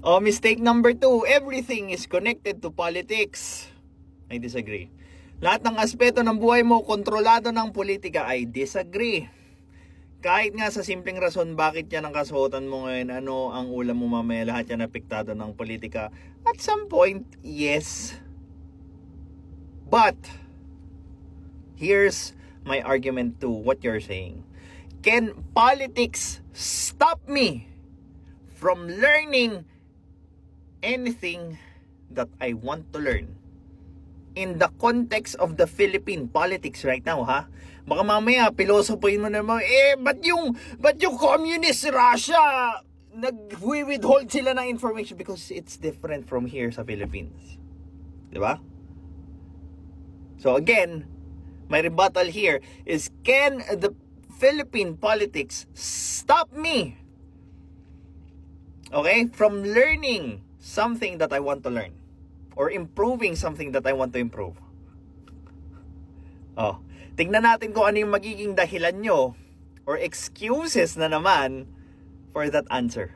Oh, mistake number 2, everything is connected to politics. I disagree. Lahat ng aspeto ng buhay mo kontrolado ng politika. I disagree. Kahit nga sa simpleng rason bakit yan ang kasuotan mo ngayon, ano ang ulam mo mamaya, lahat yan apektado ng politika. At some point, yes. But, here's my argument to what you're saying. Can politics stop me from learning anything that I want to learn? In the context of the Philippine politics right now, ha? Baka mamaya, pilosopohin mo naman, ba't yung communist Russia, nag-withhold sila ng information? Because it's different from here sa Philippines. Diba? So again, my rebuttal here is, can the Philippine politics stop me, okay, from learning something that I want to learn? Or improving something that I want to improve. Oh, tingnan natin kung ano yung magiging dahilan nyo or excuses na naman for that answer.